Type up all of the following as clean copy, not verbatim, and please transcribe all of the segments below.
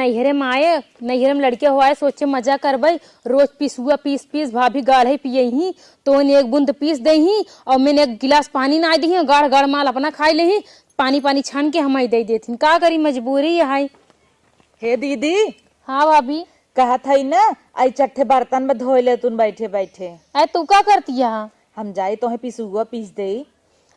नैहरे में आए, नैहरे में लड़के हुआ है, सोचे मजा करबई। रोज पीसुआ पीस पीस भाभी गाढ़े पिए ही तो एक बूंद पीस दे ही और मैंने एक गिलास पानी ना दी गाढ़ गाढ़ माल अपना खाई ले ही, पानी पानी छान के हम दे देती। का करी, मजबूरी है। हे दीदी। हाँ भाभी। कहत है ना आई चट्ठे बर्तन में धोए ले तुम बैठे बैठे। अरे तू का करती है? हम जाए तो पीसुआ पीस दे।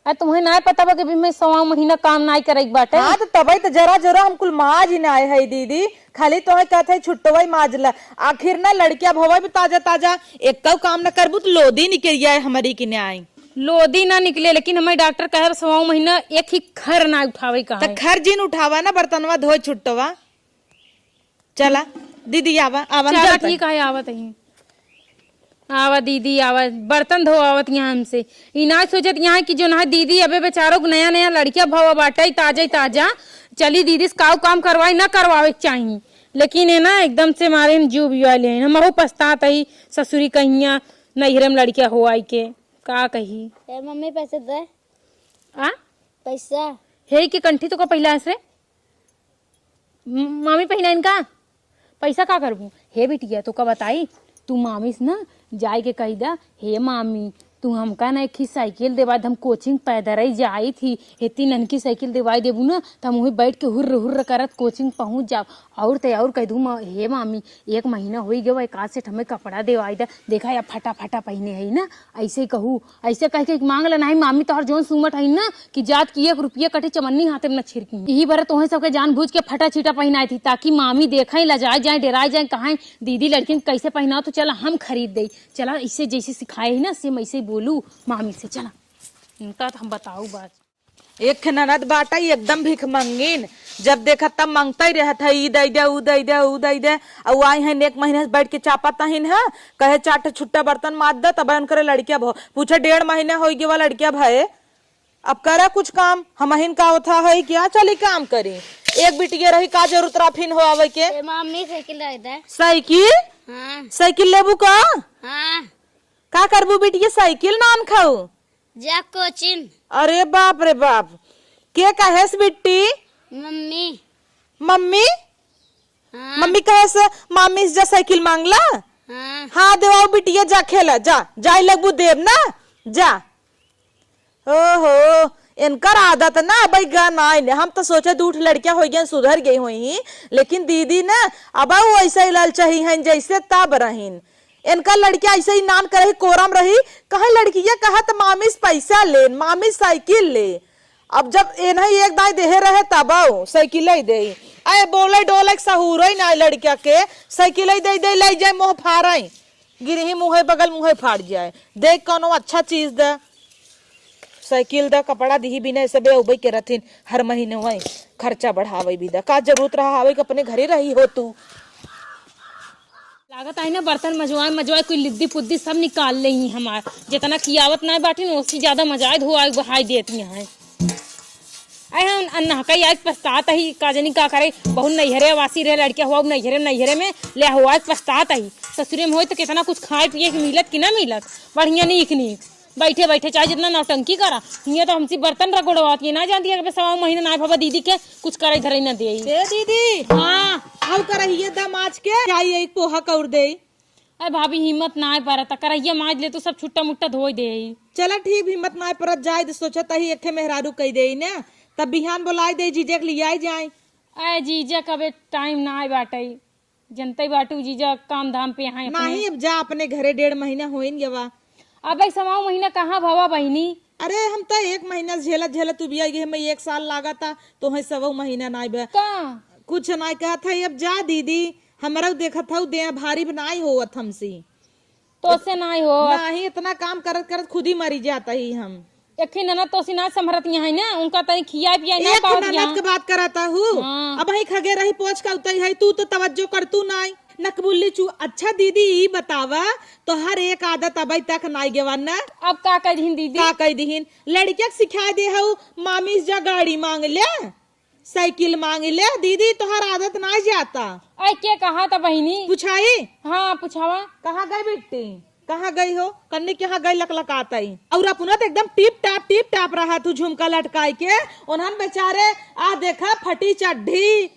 अरे तुम्हें ना पता बा कि मैं 1.25 महीना काम ना करे बाटे। हाँ तो तबई तो जरा जरा हम कुल माज ही ना आए है दीदी, खाली तो कहते छुट्टवाई माज ला। आखिर ना लड़किया भवा भी ताजा ताजा एक काम न करबू तो लोदी निकल जाए हमारी की न्याय। लोदी ना निकले, लेकिन हमारे डॉक्टर कहे 1.25 महीना एक ही खर ना उठावे कहा। तो खर जिन उठावा ना बर्तनवा धोए छुट्टवा। चला दीदी आवा आवा। चला ठीक है, आवत ही आवा दीदी आवा, बर्तन धो आवत यहाँ हमसे। इना सोचत यहाँ की जो ना दीदी अबे बेचारों को नया नया लड़किया भवा बाटा ताजा ताजा, चली दीदी से काम करवाई ना करवावे चाहिए, लेकिन है ना एकदम से मारे जीव बिवा ले हम पछतात ही ससुरी कहिया नैहरे में लड़किया हो आई के का कही। मम्मी पैसे दे। आ पैसा हे की कंठी तो का पहला से मामी पहना इनका पैसा का करबू। हे बिटिया तो का बताई, तू मामी से ना जाए के कही दा, हे मामी तू हमका ना एक साइकिल देवा, हम कोचिंग पैदल जाई थी, इतनी ननकी साइकिल देवाई देबू ना तो हम वही बैठ के हुर्र हुर्र करत कोचिंग पहुंच जाओ। और तो और कह दू हे मामी 1 महीना हो गया एक आध से हमें कपड़ा देवाई दा, देखा या फटा फटा पहने है ना, ऐसे कहू ऐसे कह के मांग लेना है मामी तोहर जोन सुमट है ना कि जात की 1 रुपया कटे चमन्नी हाथे में न छिड़की। यही बार तुम्हें सबके जान बूझ के फटा चीटा पहनाई थी ताकि मामी देखे लजाए जाए डराए जाए, कहा दीदी लड़की कैसे पहनाओ तो चला हम खरीद दे। चला इससे जैसे सिखाए ही ना सेम ऐसे बोलू मामी से। चला इनका तो हम बताऊ बात। एक ननद बाटा एकदम भीख मंगीन, जब देखा तब मांगता ही रहता है, ई दे दे ऊ दे दे ऊ दे दे। और आई है 1 महीने से बैठ के चापाता ही है, कहे 4 छुट्टा बर्तन मार दे तब करे लड़किया भो पूछे 1.5 महीने हो गया लड़किया भय। अब करा कुछ काम हम का होता है क्या, चली काम करी। एक बिटिया रही का जरूरत राफिन हो आवे के। मम्मी साइकिल दे। साइकिल? हाँ। साइकिल लेबू का? हाँ। का करबू बिटिया साइकिल नान खाऊ? जा कोचिंग। अरे बाप रे बाप, के कहेस बिट्टी? मम्मी। मम्मी? हाँ। मम्मी कहेस मामी से जा साइकिल मांगला? हाँ। हाँ देवाओ बिटिया जा खेला जा, जाए लगबू देव ना जा। ओहो इनकर आदत ना भाई गाना हम तो सोचे 2 लड़कियां हो गई सुधर गई हुई, लेकिन दीदी ना अब वो ऐसा ही लालचाही है जैसे तब रहीन। इनका लड़कियां ऐसे ही नान करे कोरम रही, कहे लड़कियां कहा तो मामी से पैसा ले, मामी साइकिल ले। अब जब इन्हें एक दाई देहे रहे तब साइकिल दे, अरे बोले डोले सहूर ना लड़किया के साइकिल दे दे ले जाए मुँह फाड़ गिरही मुँह बगल मुँह फाड़ जाए। देख कोनो अच्छा चीज दे, साइकिल दा कपड़ा दी बिना सब उबई के रथिन हर महीने वही खर्चा बढ़ावे भी दा, का जरूरत रहा आवे अपने घरे रही हो तू। लागत आई ना बर्तन मजवाए कोई लिद्दी पुद्दी सब निकाल ले ही हमार, जितना खियावत ना बाटी ना उससे ज्यादा मजाए धोआई बहाई देती है। अरे हम नहका आज पछतात ही काजनी का करे, बहुत नैहरे वासी रहे लड़किया हुआ नैहरे में ले हुआ पछतात ही। ससुरे में हो तो कितना कुछ खाए पिए के मिलत कि ना मिलत, बढ़िया नहीं बैठे बैठे चाहे जितना नौटंकी करा ये तो हमसे बर्तन रगड़वाती है ना, जानती है 1.25 महीना ना बाबा दीदी के कुछ करे धरे न दे। दीदी हाँ अब करहिए दा माज के चाहिए एक पोहा कर दे। अरे भाभी हिम्मत ना पारता करहिए माज ले तो सब छुट्टा मुट्टा धो दे। चला ठीक हिम्मत ना परत जाए तो सोचा ही एक मेहरारू कह दे ना, तब बिहान बुलाए दे जीजा के लिए जाए। अरे जीजा कबे टाइम ना आए बाटे, जनता बाटू जीजा काम धाम पे यहाँ नहीं अब जा अपने घरे 1.5 महीना हो गया। अब 1.25 महीना कहाँ भवा बहनी, अरे हम तो 1 महीना झेला तू भी आई हमें 1 साल लगा था तो है 1.25 महीना ना कुछ ना कहा था। अब जा दीदी हमारा देखा था दे भारी बनाई हो हमसे तो से ना हो नहीं, इतना काम करत करत खुद ही मरी जाता ही हम। एक ननद तो ना संभरत यहाँ है ना, उनका तनी खिया पिया ना पावत ननद के बात कराता हूँ। हाँ। अब ही खगे रही पोछ का उतई है तू तो तवज्जो कर तू ना नकबुल्ली चू। अच्छा दीदी ई बतावा तो हर एक आदत अभी तक ना गेवन ना, अब का कह दीन दीदी, का कह दीन लड़किया सिखा दे हूँ मामी जा गाड़ी मांग ले साइकिल मांग ले, दीदी तोहर आदत ना जाता। अरे के कहा था बहनी पूछाई? हाँ पूछावा। कहाँ गई बेटी, कहाँ गई हो? कन्नी के यहाँ गई लकलकाता ही और अपना तो एकदम टिप टाप रहा तू झुमका लटकाई के, उन्हन बेचारे आ देखा फटी चड्ढी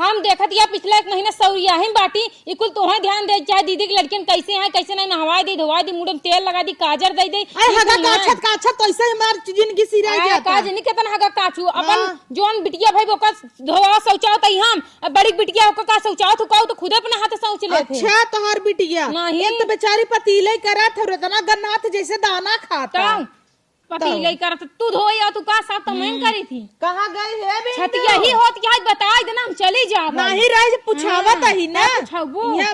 हम देखत या पिछला एक महीना सौरिया ही बाटी इकुल तोहे ध्यान दे चाहे दीदी की लड़कियन कैसे हैं कैसे नहीं नहवा दी धोवा दी मुंह में तेल लगा दी काजर दे दे अरे हगा काछत तो ऐसे हमार जिंदगी सिरा जाता काज नहीं केतन हगा काचू अपन जोन बिटिया भाई ओका धोवा शौचाव तई हम अब बड़ी बिटिया ओका का शौचाव तू कहू तो खुद अपने हाथ शौच ले थे। अच्छा तोहर बिटिया नहीं। एक तो बेचारी पतीले करत है इतना गन्नाथ जैसे दाना खाता पति ले कर तू धोया तू का साथ तो मैं करी थी कहाँ गई है बे छतिया ही होत क्या बता देना हम चली जा नहीं रह पुछावत ही ना पूछाबू ये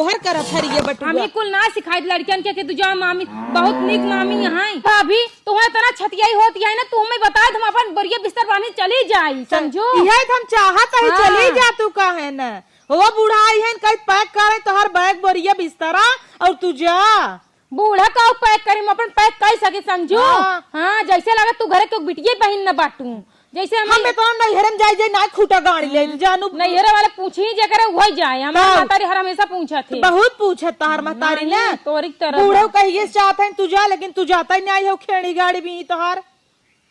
ओहर करत हर ये बटुआ हमें कुल ना सिखाई लड़कियन के तू जा मामी बहुत निक मामी यहाँ भाभी तुम्हें तना छतिया ही होती है ना तू हमें बता हम अपन बढ़िया बिस्तर बांधे चली जाई समझो यही हम चाहत है चली जा तू कहे न वो बुढ़ाई है कहीं पैक करे तोहर बैग बोरिया बिस्तरा और तू जा बूढ़ा का पैक करी अपन पैक कर सके समझो। हाँ जैसे लगा तू घरे तो बिटिया पहन न बाटू जैसे हमें तो नैहरम जाए ना खूटा गाड़ी ले जानू नैहरे वाले पूछी जे करे वही जाए हमारे महतारी हर हमेशा पूछा थे बहुत पूछत तार महतारी ने तोरी तरह बूढ़ो कहिए चाहते हैं तू जा लेकिन तू जाता ही नहीं हो खेड़ी गाड़ी भी तोहार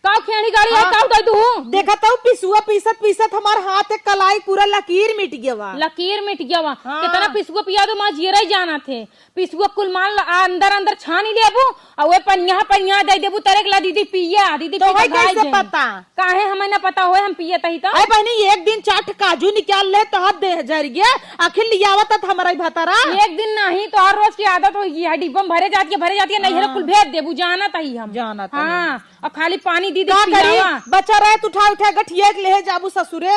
काऊ खेड़ी गाड़ी है काऊ दे तू देखा तो पिसुआ पीसत पीसत हमार हाथ एक कलाई पूरा लकीर मिट गया लकीर मिट गया कितना पिसुआ पिया तो मां जीरा ही जाना थे पिसुआ कुल मान अंदर अंदर छानी लेबू और वे पनिया दे देबू तरेक ला दीदी पिया दीदी तो भाई कैसे पता काहे हमें ना पता होए हम पिए तही तो अरे बहनी एक दिन चाट काजू निकाल ले तो हाथ दे जर गया आखिर लियावत हमारा भतारा एक दिन नहीं तो हर रोज की आदत होगी है डिब्बा में भरे जाती है नहीं कुल भेज देबू जाना तही हम जाना हाँ और खाली पानी दीदी बचा रहे तू उठा गठिया ले जाबू ससुरे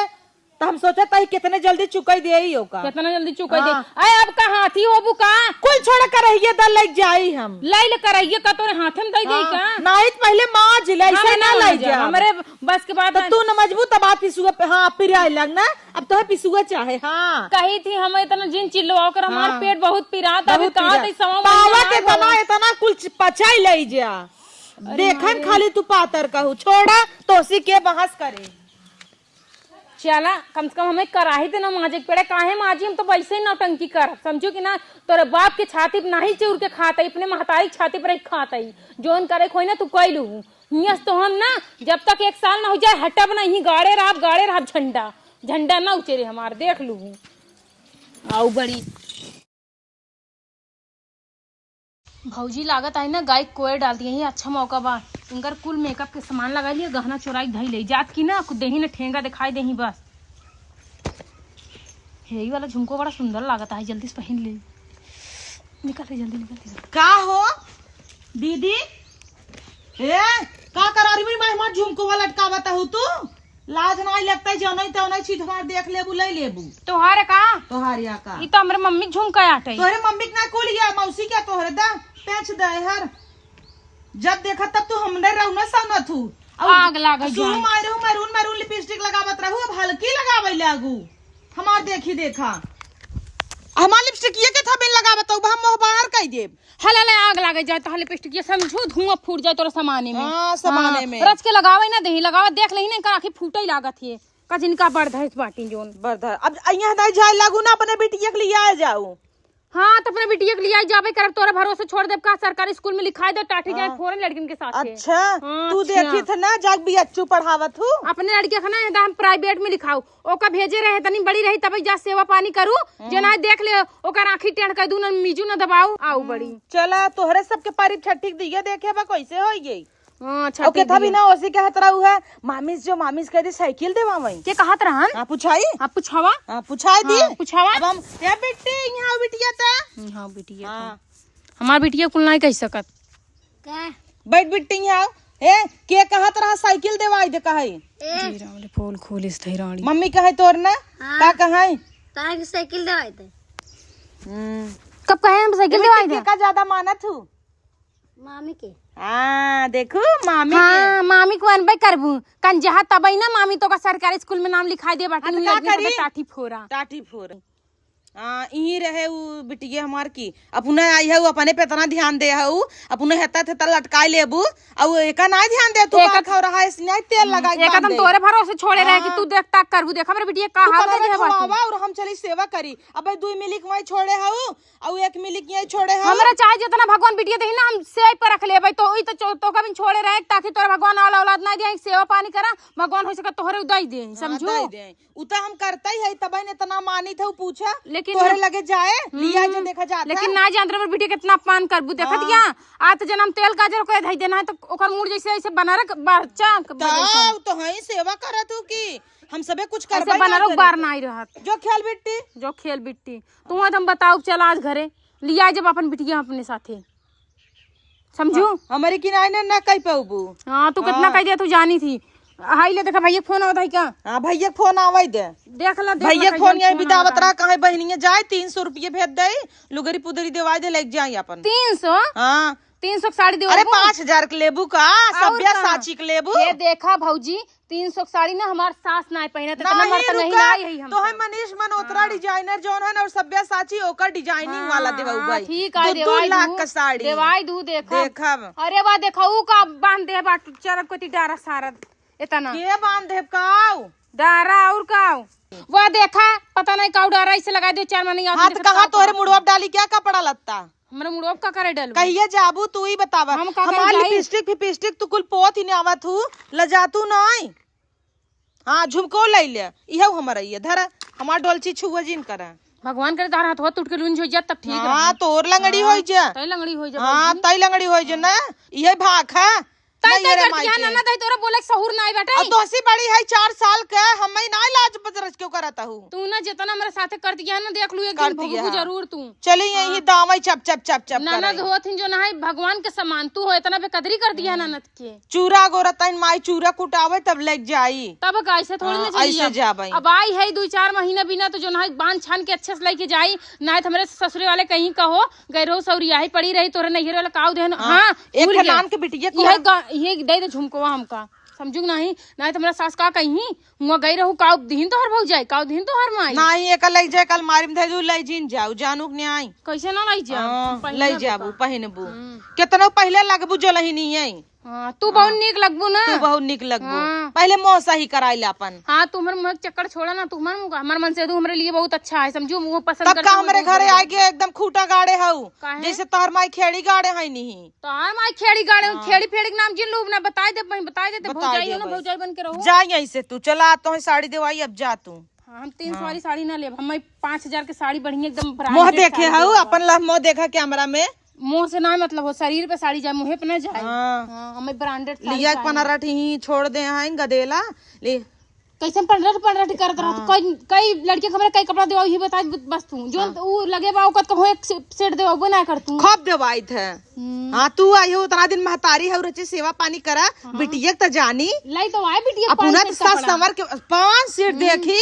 तो हम सोचे तही कितने जल्दी चुकाई दे ही होगा कितना जल्दी चुकाई दे अरे अब का हाथी होबू का कुल छोड़ कर रहिए द लग जाई हम लई ले करइए का तोरे हाथ में दे दे का नहीं पहले मां जिले से ना ले जा हमरे बस के बाद तू न मजबूत बात पिसुआ पे हां पिराए लगना अब तो पिसुआ चाहे हां कही थी हम इतना जिन चिल्लवा कर हमार पेट बहुत पिरात अभी का तई सवा पावा के इतना कुल पचाई ले जा देखन खाली तू पातर कहू छोड़ा तोसी के बहस करे चला कम से कम हमें कराही थे ना माजे पेड़े काहे माजी हम तो वैसे ही नौटंकी कर समझो कि ना तोरे बाप के छाती पे नहीं चूर के खाता अपने महतारी छाती पर खाता जोन करे खोई ना तू कह लू यस तो हम ना जब तक 1 साल ना हो जाए हटब ना ही गाड़े रहा झंडा ना उचेरे हमार देख लू आओ बड़ी भौजी लागत आई ना गाय कोयर डाल दिए अच्छा मौका बा इनकर कुल मेकअप के सामान लगा लिया गहना चोराई धई ले जात की ना खुद देही ना ठेंगा दिखाई देही बस यही वाला झुमको बड़ा सुंदर लागत है जल्दी से पहन ले निकल जल्दी का हो दीदी ए का करारी मेरी मां झुमको वाला लटकावत हो तू लाज नहीं लगता है जौन तो नहीं चीज हमार देख लेबू ले लेबू तोहारे का तोहारिया का ई तो हमरे मम्मी झुमका आटे तोहरे मम्मी के ना कुल या मौसी क्या तोहरे दा पेच दे हर जब देखा तब तू हमने रहू ना सना तू आग लागे जो मारू मैरून लिपस्टिक लगावत रहू अब हल्की लगावे लागू हमार देखी देखा हमार लिपस्टिक ये के थबे लगावत हो हम मोह बाहर कह देब हला आग लागे जाए तो लिपस्टिक ये समझो धुआं फूट जाए तोरा सामाने में हां सामाने में रच के लगावे ना देही लगावा देख लेही ना आखिर फूटे ही लागत है का जिनका बर्धस बाटी जोन बर्धर अब यहाँ दाई जाए लागू ना अपने बिटिया के लिए आ जाऊ हाँ तो अपने बिटिया के लिए जाबे करब तोरा भरोसे छोड़ देब का सरकारी स्कूल में लिखाई दो टाटी जाए फौरन लड़किन के साथ अच्छा तू देखी थ ना जाग भी अच्छू पढ़ावत हूँ अपने लड़के का ना हम प्राइवेट में लिखाऊ ओका भेजे रहे तनी बड़ी रही तब जा सेवा पानी करू जना देख ले ओकर आंखी टेढ़ कर दू ना मीजू ना दबाऊ आऊ बड़ी चला तोहरे सबके परीक्षा ठीक दिया देखे बा कैसे हो गई अच्छा ओके था भी ना ओसी कहत रहू है मामिस जो मामिस कह दी साइकिल देवा वही के कहत रहन हां पूछाई आप पूछावा हां पूछाई दी पूछावा अब हम ए बेटी यहां बिटिया ता हां बिटिया हमार बिटिया कुल नहीं कह सकत का बैठ बिट्टी यहां ए के कहत रहा साइकिल देवाई दे कहई जी रावले पोल खोलिस थई रानी मम्मी कहे तोर ना का कहई तार के साइकिल दवाई दे कब कहे हम साइकिल देवाई दे का ज्यादा मानत हूं मामी के हां देखो मामी हाँ मामी को अनबे करबू कन जहाँ तबई ना मामी तो का सरकारी स्कूल में नाम लिखाई दे बाटी का करी? टाटी फोरा टाटी फोर यही रहे उ बिटिया हमार की अपने आई है अपने पे इतना ध्यान दे है अपने हेता हेता लटकाई लेबू और एका ना ध्यान दे तू का खा रहा है इसने तेल लगाई एकदम तोरे भरोसे छोड़े रहे कि तू देख ताक करबू देखा मेरे बिटिया का हाल है बाबा और हम चली सेवा करी अब 2 मिली वही छोड़े हऊ और 1 मिली यही छोड़े हऊ हमरा चाहे जितना भगवान बिटिया देही ना हम सेव पर रख लेबै तो ई तो कभी छोड़े रहे ताकि तोरे भगवान वाला औलाद ना दे सेवा पानी करा भगवान हो सके तोहरे उदाई दे समझो उ त हम करता ही है तब ने इतना मानी था पूछा लेकिन तोहरे लगे जाए लिया जो देखा जाता लेकिन ना जान रहे बिटिया कितना अपमान करबू देखा दिया आ तो जन्म तेल गाजर को धई देना है तो ओकर मूड जैसे ऐसे बना रख बच्चा तो है सेवा करत हूं की हम सबे कुछ करबे ऐसे बना रख बार ना आई रहत जो खेल बिट्टी जो खेल बिट्टी तुम हम बताओ चल आज घरे लिया जब अपन बिटिया अपने साथे समझू हमारी किनारे ने ना कह पाऊबू हां तू कितना कह दिया तू जानी थी हाई ले देखा भैया फोन आवत है क्या हां भैया फोन आवे दे देख ला भैया फोन यही बितावत रहा कहे बहनिया जाए 300 रुपये भेज दे लुगरी पुदरी देवाई दे लेके जाई अपन 300 हां 300 साड़ी दे अरे 5000 के लेबू का सभ्या साची के लेबू ये देखा भौजी 300 साड़ी ना हमार सास ना पहने तो इतना मर्द नहीं आई है हम तो है मनीष मनोत्रा डिजाइनर जोन है और सभ्या साची ओकर डिजाइनिंग वाला देवाऊ भाई ठीक है 2 लाख का साड़ी देवाई दू देखा देखब अरे वाह देखा ऊ का बांध दे बाट चरक कोती डारा सारा इतना के बांध दे काऊ डारा और काऊ वाह देखा पता नहीं काऊ डारा इसे लगा दे 4 महीने हां तो कहां तोहरे मुड़वा डाली क्या कपड़ा लत्ता हमरा मुड़ोब का करे डल कहिए जाबू तू ही बतावा हम का हमार लिपस्टिक तू कुल पोत ही नहीं आवत हूँ लजातू नहीं हाँ झुमको ले ले इहे हमारा ये धर हमार डोलची छुआ जिन करे भगवान करे तार हाथ टूट के लूंज हो जा तब ठीक हाँ तोर लंगड़ी हो जा तई लंगड़ी हो जा हाँ तई लंगड़ी हो जा ना इहे भाग है तई तई करती है ना तई तोरा बोले सहूर नहीं बेटा अब दोसी बड़ी है 4 साल के हम ना इलाज बजरज क्यों करता हूँ तू ना जितना मेरे साथे कर दिया ना देख लू एक दिन भोगू जरूर तू चली यही दावई चप चप चप चप ननद होत जो ना है भगवान के समान तू हो इतना बेकदरी कर दिया ननद के चूरा गोरतन माई चूरा कुटावे तब लग जाई तब कैसे थोड़ी ना चली ऐसे जाबई अब आई है 2-4 महीना बिना तो जो ना बांध छान के अच्छे से लेके जाई ना तो हमारे ससुरे वाले कहीं कहो गए रहो सौरिया ही पड़ी रही तोरे नैहर वाला काऊ देन हां एक नान के बिटिया ये दे दे झुमकोवा हमका समझू नहीं ना तो मेरा सास का कहीं हुआ गई रहू काऊ दिन तो हर भौ जाए काऊ दिन तो हर माई नहीं एक लई जाए कल मारिम धैजू लई जिन जाऊ जानू के आई कैसे ना लाई जा लई जाबू पहिनबू केतनो पहले लगबू जलही नहीं है हां तू बहुत निक लगबू ना तू बहुत निक लगबू पहले मोह सही कराई अपन हां तू हमर मुंह चक्कर छोड़ा ना तू हमर मन से तू हमरे लिए बहुत अच्छा है समझू मुंह पसंद कर तब का हमरे घरे आ के एकदम खूटा गाड़े हऊ जैसे तोहर माई खेड़ी गाड़े है नहीं तोहर माई खेड़ी गाड़े खेड़ी फेड़ी के नाम जिन लोग ना बता दे भौजाई हो ना भौजाई बन के रहो जा यहीं से तू चला तो है साड़ी देवाई अब जा तू हां हम 300 वाली साड़ी ना लेब हम 5000 के साड़ी बढ़िया एकदम मोह देखे हऊ अपन ला मोह देखा कैमरा में मुंह से ना मतलब हो शरीर पे साड़ी जाए मुंह पे ना जाए हाँ। हमें ब्रांडेड लिया पनरठ ही छोड़ दे हैं गदेला ले कैसे पंडरठ करत रहा कई लड़के खबर कई कपड़ा देवा ही बता बस तू जो ऊ लगे बा ओकत कहो एक सेट देवा बना कर तू खप देवाई थे हां तू आई हो उतना दिन महतारी है रची सेवा पानी करा बिटिया त जानी लाई तो आए बिटिया अपना सास समर के 5 सेट देखी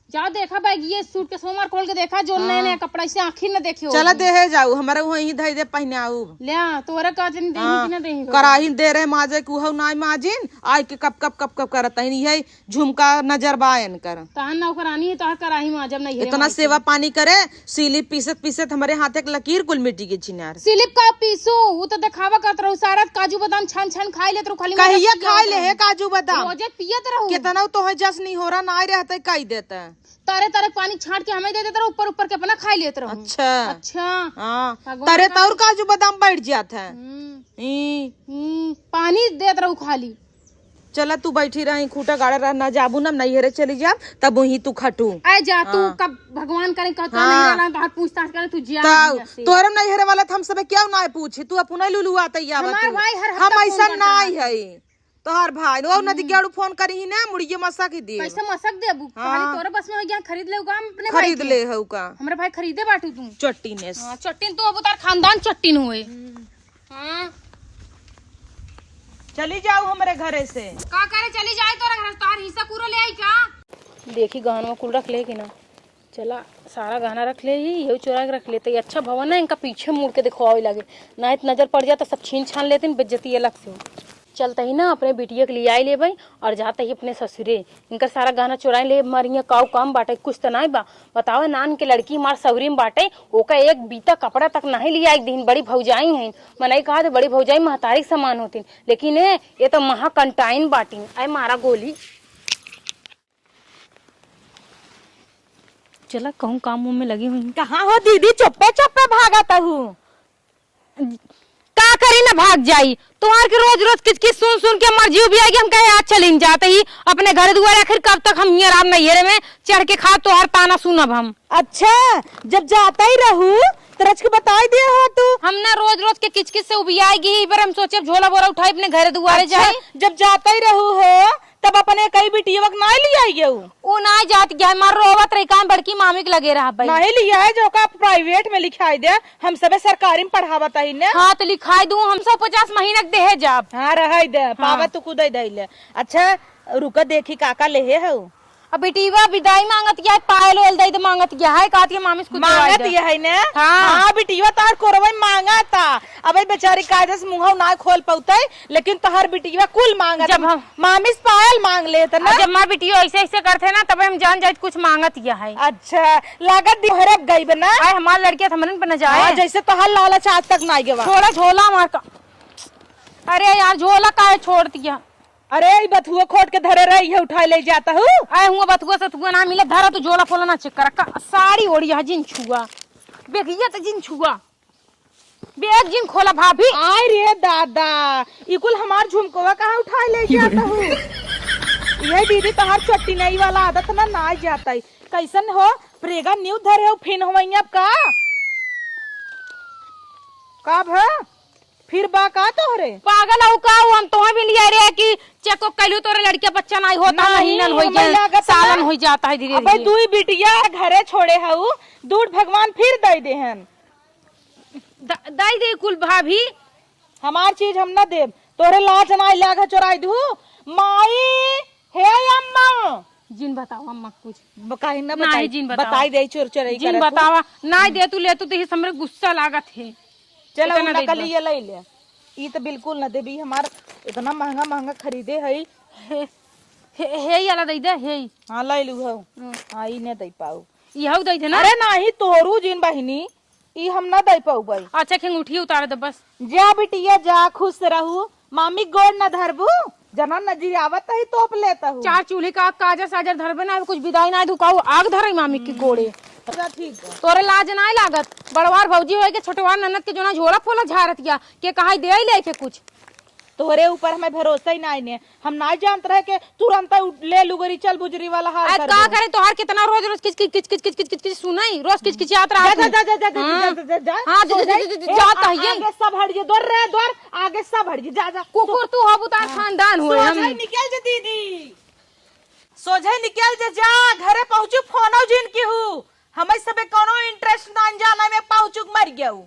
जाओ देखा बैग ये सूट के सोमवार खोल के देखा जो नया नया कपड़ा से आखिर न देखे चला देहे जाऊ हमारे वही धई दे पहनाऊ ले तोरा का जन देही कि न देही कराही दे रहे माजे कुहू नाई माजिन आई के कप कप कप कप करत है है झुमका नजर बायन कर तहन ना करानी है तहर कराही मा जब नहीं इतना सेवा पानी करे सिलिप पीसत पीसत हमारे हाथ एक लकीर कुल मिट्टी के छिनार सिलिप का पीसू वो तो दिखावा करत रहू सारा काजू बादाम छान छान खाई लेत रहू खाली कहिया खाई ले है काजू बादाम रोजे पियत रहू कितना तो है जस नहीं हो रहा ना रहते कई देता तारे तारे पानी छाट के हमें दे देते रहो ऊपर ऊपर के अपना खाई लेते रहो अच्छा अच्छा हाँ तारे तौर काजू बादाम बैठ जाते हैं पानी देते रहो खाली चला तू बैठी रही खूटा गाड़े रह ना जाबू ना नैहरे चली जा तब वही तू खटू आ जा तू कब भगवान करे कहता नहीं रहना तो हाथ पूछताछ करे तू जिया तोरे नैहरे वाला हम सब क्यों ना पूछी तू अपना लुलु आता हमार भाई हर हम ऐसा नहीं है तोहर भाई वो नदी गेड़ू फोन करी ही ना मुड़िए मसक ही दे कैसे मसक देबू खाली तोरे बस में हो गया खरीद ले होगा हम अपने भाई खरीद ले हो का हमरा भाई खरीदे बाटू तू चट्टी ने हां चट्टीन तो अब तार खानदान चट्टीन हुए हां चली जाओ हमारे घरे से का करे चली जाए तोरा घर तोहर हिस्सा पूरा ले आई का देखी गहना कुल रख ले कि ना चला सारा गहना रख ले ही ये चोरा के रख लेते अच्छा भवन है इनका पीछे मुड़ के दिखवावे लगे ना इत नजर पड़ जाए तो सब छीन छान लेते बेइज्जती अलग से चलते ही ना अपने बिटिया के लिए आई ले भाई और जाते ही अपने ससुरे इनका सारा गाना चुराए ले मारिया काऊ काम बाटे कुछ तो नहीं बा। बताओ नान के लड़की मार सौरी में बाटे ओका एक बीता कपड़ा तक नहीं लिया एक दिन। बड़ी भौजाई है मैंने कहा था बड़ी भौजाई महतारी समान होती लेकिन ये तो महाकंटाइन बाटी आए मारा गोली। चला कहूँ काम में लगी हुई। कहाँ हो दीदी? चुप्पे चुप्पे भागता हूँ। का करी ना भाग जाई तुम्हार के रोज रोज किच किच सुन सुन के हमार जीव भी आएगी। हम कहे आज चल जाते ही अपने घर दुआरे आखिर कब तक हम ये राम नैहरे में चढ़ के खा तोहार ताना सुनब हम। अच्छा जब जाता ही रहू तो रच के बता दे हो तू। हम ना रोज रोज के किच किच से उबियाएगी पर हम सोचे झोला बोरा उठाई अपने घर दुआरे अच्छा, जाए। जब जाता ही रहू हो तब अपने कई बिटिया वक्त नहीं लिया गया वो ना जात गया मार रोवत रही काम बड़की मामी के लगे रहा भाई नहीं लिया है जो का प्राइवेट में लिखाई दे हम सबे सरकारी में पढ़ावत ही ने। हाँ तो लिखाई दूं हम 150 महीना के देहे जाब। हाँ रह दे पावा तू कुदई दे ले। अच्छा रुका देखी काका लेहे है अब बेटीवा विदाई मांगत गया पायल ओल दई तो मांगत गया है कहती है मामी से मांगत ये है ने। हाँ बिटिया तार कोरवा मांगा था अब बेचारी कायदे से मुंह ना खोल पाते लेकिन तोहर बिटिया कुल मांगा जब हम मामी से पायल मांग लेते ना। जब मार बिटिया ऐसे ऐसे करते ना तब हम जान जाए कुछ मांगत गया है। अच्छा लागत दिहरक गई बना आए हमार लड़कियां थमरन पर न जाए जैसे तोहर लालच आज तक नहीं गवा। थोड़ा झोला मार का अरे यार झोला काहे छोड़ दिया। अरे बथुआ खोट के धरे रही है उठा ले जाता हूँ। आए हुआ बथुआ सतुआ ना मिले धरा तो झोला फोला ना चेक कर साड़ी ओढ़ी है जिन छुआ बेगिया तो जिन छुआ बेग जिन खोला भाभी। आय रे दादा इकुल हमार झुमकोवा कहाँ उठा ले जाता हूँ। ये दीदी तोहार चट्टी नहीं वाला आदत ना ना जाता है कैसन हो प्रेगा न्यू धरे हो फिन हो अब का भा फिर बा का तोहरे पागल हो का हम तो भी लिया रे कि चेकअप कैलू तोरे लड़के बच्चा नहीं होता महीनन हो जाए सालन हो जाता है धीरे धीरे। अबे दुई बिटिया घरे छोड़े हऊ दूध भगवान फिर दे देहन दाई दे कुल भाभी हमार चीज हम ना देब तोरे लाज ना लागा चोराई दू माई हे अम्मा जिन बताओ अम्मा कुछ कहीं ना नहीं जिन बताई दे चोर चोरी जिन बतावा नहीं दे तू ले तू तो हमरे गुस्सा लागत है। चलो नकल ये ले ले ई तो बिल्कुल न देबी हमार इतना महंगा महंगा खरीदे है हे याला दे दे हे हां ले लू हो हां ई ने दे पाऊ यहू दे दे ना। अरे नहीं तोरू जिन बहिनी ई हम ना दे पाऊ भाई। अच्छा खेंग उठी उतार दे बस जा बिटिया जा खुश रहू मामी गोड़ न धरबू जना नजी आवत ही तोप लेता हूँ। चार चूल्हे का काजर साजर धरबे ना कुछ विदाई ना दुकाऊ आग धरई मामी की गोड़े ठीक है तोरे लाज ना लागत बड़वार भौजी होए के छोटवार ननद के जोना झोला फोला झारत गया के कहा दे ले के कुछ तोरे ऊपर हमें भरोसा ही नहीं ने हम ना जानत रहे के तुरंत ले लुगरी चल बुजरी वाला हाल कर का करे तोहार कितना रोज रोज किच किच किच किच किच किच किच सुनाई रोज किच किच याद रहा जा जा जा जा जा हां जाता है आगे सब हट जे दौड़ रे दौड़ आगे सब हट जे जा जा कुकुर तू हो बुता खानदान हुए हम निकल जे दीदी सोझे निकल जे जा घरे पहुंचू फोनो जिन की हूं हमें सबे कोनो इंटरेस्ट ना जाना में पहुंचू मर गया हूं।